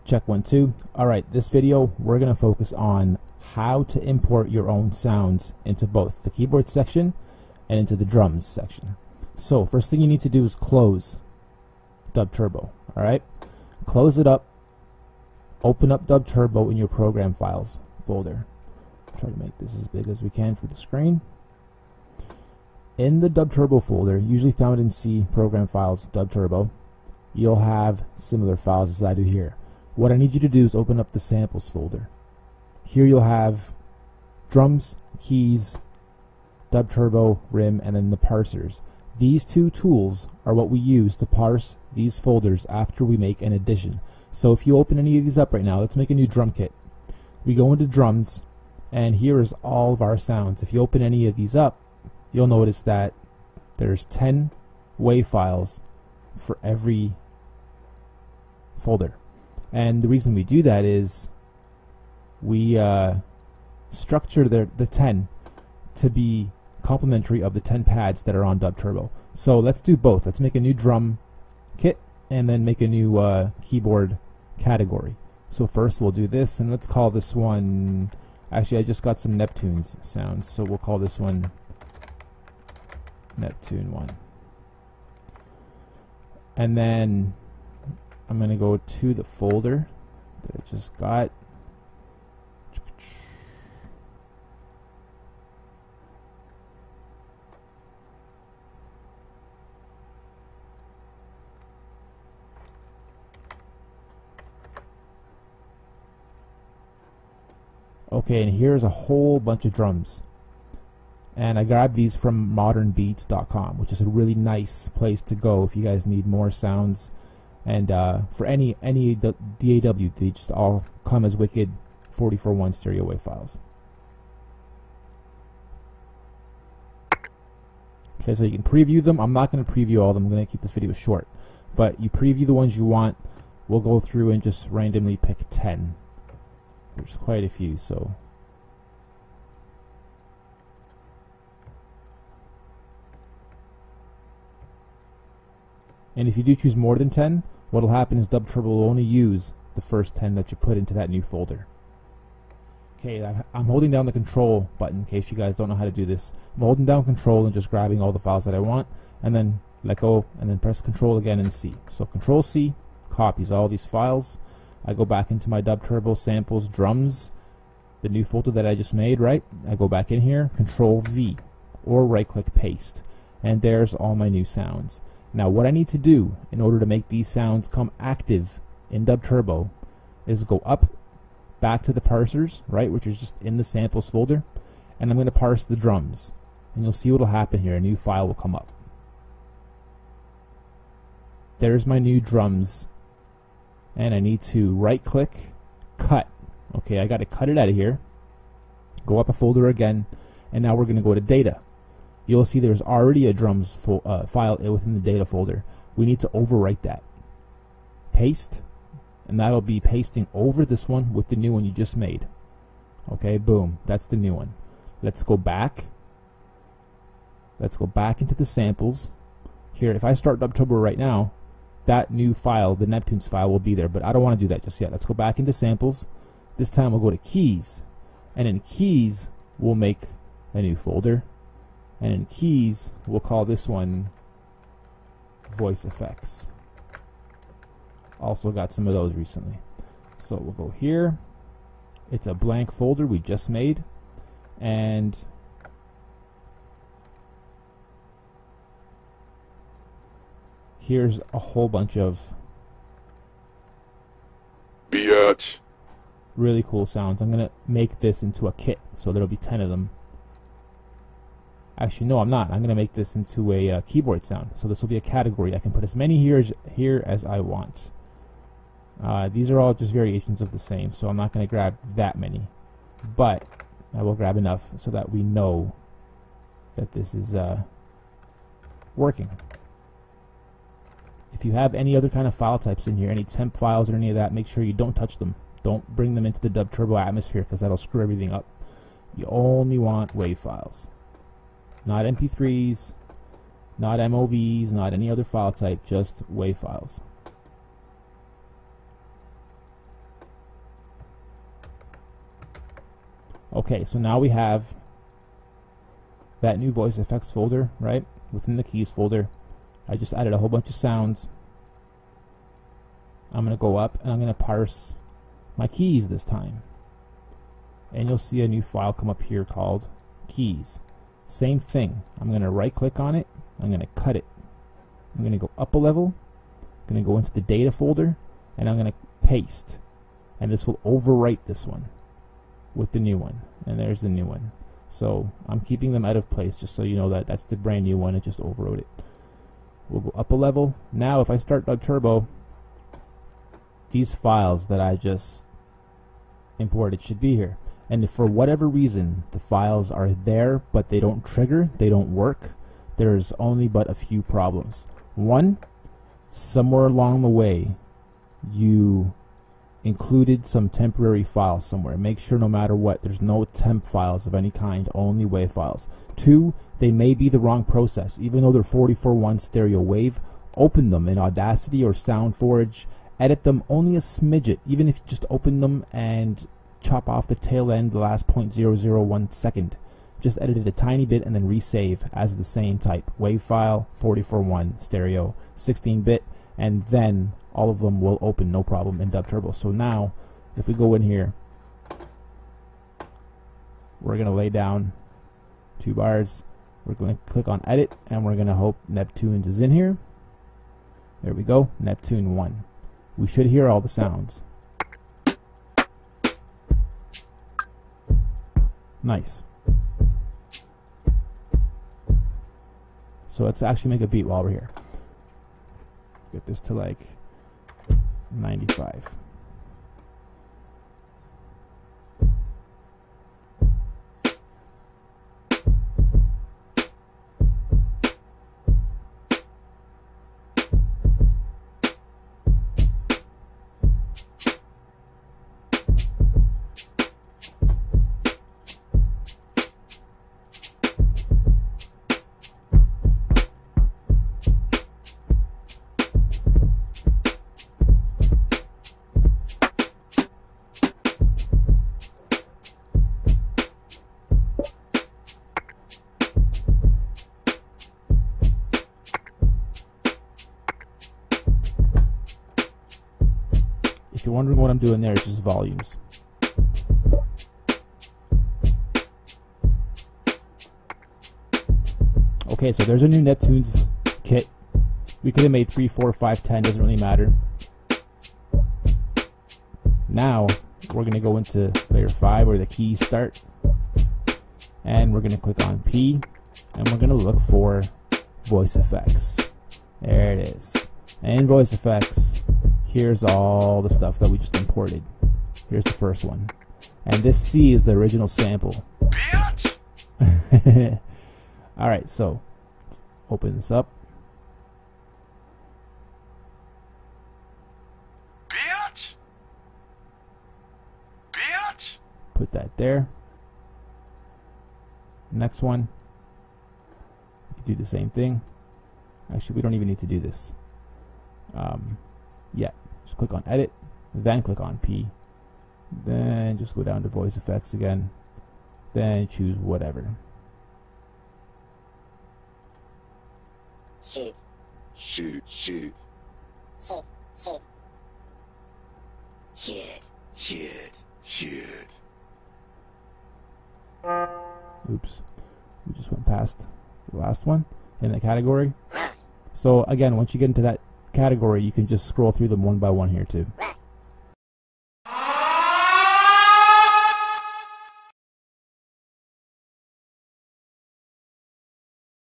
Check 1 2. Alright, this video we're going to focus on how to import your own sounds into both the keyboard section and into the drums section. So first thing you need to do is close Dub Turbo. Alright, close it up, open up Dub Turbo in your program files folder. Try to make this as big as we can for the screen. In the Dub Turbo folder, usually found in C, program files, Dub Turbo, you'll have similar files as I do here. What I need you to do is open up the samples folder. Here you'll have drums, keys, Dub Turbo, rim, and then the parsers. These two tools are what we use to parse these folders after we make an addition. So if you open any of these up right now, let's make a new drum kit. We go into drums, and here is all of our sounds. If you open any of these up, you'll notice that there's 10 WAV files for every folder. And the reason we do that is we structure the 10 to be complementary of the 10 pads that are on Dub Turbo. So let's do both. Let's make a new drum kit and then make a new keyboard category. So first we'll do this, and let's call this one, actually I just got some Neptune's sounds, so we'll call this one Neptune 1. And then I'm going to go to the folder that I just got. Okay, and here's a whole bunch of drums. And I grabbed these from modernbeats.com, which is a really nice place to go if you guys need more sounds. And for any DAW, they just all come as wicked 44.1 stereo wave files. Okay, so you can preview them. I'm not going to preview all of them. I'm going to keep this video short. But you preview the ones you want. We'll go through and just randomly pick 10. There's quite a few, so. And if you do choose more than 10, what will happen is Dub Turbo will only use the first 10 that you put into that new folder. Okay, I'm holding down the control button in case you guys don't know how to do this. I'm holding down control and just grabbing all the files that I want, and then let go, and then press control again and C. So control C copies all these files. I go back into my Dub Turbo samples drums, the new folder that I just made, right? I go back in here, control V, or right click paste, and there's all my new sounds. Now what I need to do in order to make these sounds come active in Dub Turbo is go up back to the parsers, right, which is just in the samples folder, and I'm going to parse the drums, and you'll see what will happen here. A new file will come up. There's my new drums, and I need to right click, cut. Okay, I got to cut it out of here, go up a folder again, and now we're going to go to data. You'll see there's already a drums file within the data folder. We need to overwrite that. Paste, and that'll be pasting over this one with the new one you just made. Okay, boom, that's the new one. Let's go back. Let's go back into the samples. Here, if I start Dub Turbo right now, that new file, the Neptune's file, will be there, but I don't want to do that just yet. Let's go back into samples. This time we'll go to keys, and in keys we'll make a new folder. And in keys, we'll call this one voice effects. Also got some of those recently. So we'll go here. It's a blank folder we just made. And here's a whole bunch of really cool sounds. I'm going to make this into a kit, so there'll be 10 of them. Actually, no, I'm not. I'm going to make this into a keyboard sound. So this will be a category. I can put as many here as I want. These are all just variations of the same, so I'm not going to grab that many. But I will grab enough so that we know that this is working. If you have any other kind of file types in here, any temp files or any of that, make sure you don't touch them. Don't bring them into the Dub Turbo atmosphere, because that'll screw everything up. You only want WAV files. Not MP3s, not MOVs, not any other file type, just WAV files. Okay, so now we have that new voice effects folder, right? Within the keys folder, I just added a whole bunch of sounds. I'm going to go up and I'm going to parse my keys this time. And you'll see a new file come up here called keys. Same thing. I'm going to right click on it. I'm going to cut it. I'm going to go up a level. I'm going to go into the data folder and I'm going to paste. And this will overwrite this one with the new one. And there's the new one. So I'm keeping them out of place just so you know that that's the brand new one. It just overwrote it. We'll go up a level. Now if I start Dub Turbo, these files that I just imported should be here. And if for whatever reason the files are there but they don't trigger, they don't work, there's only but a few problems. One, somewhere along the way you included some temporary files somewhere. Make sure no matter what there's no temp files of any kind, only WAV files. Two, they may be the wrong process. Even though they're 44.1 stereo wave, open them in Audacity or SoundForge, edit them only a smidget, even if you just open them and chop off the tail end, the last 0.001 second. Just edit it a tiny bit and then resave as the same type. WAV file, 44.1 stereo, 16-bit, and then all of them will open no problem in Dub Turbo. So now, if we go in here, we're going to lay down 2 bars. We're going to click on Edit, and we're going to hope Neptunes is in here. There we go, Neptune 1. We should hear all the sounds. Nice. So let's actually make a beat while we're here. Get this to like 95. If you're wondering what I'm doing there, it's just volumes. Okay, so there's a new Neptunes kit. We could have made 3, 4, 5, 10, doesn't really matter. Now, we're going to go into layer 5 where the keys start. And we're going to click on P. And we're going to look for voice effects. There it is. And in voice effects, here's all the stuff that we just imported. Here's the first one. And this C is the original sample. Alright, so let's open this up. Put that there. Next one. We can do the same thing. Actually, we don't even need to do this. Yeah, just click on Edit, then click on P, then just go down to Voice Effects again, then choose whatever. Shoot. Shoot. Shoot. Shoot. Shoot. Shoot. Shoot. Shoot. Oops, we just went past the last one in the category. So again, once you get into that category, you can just scroll through them one by one here too.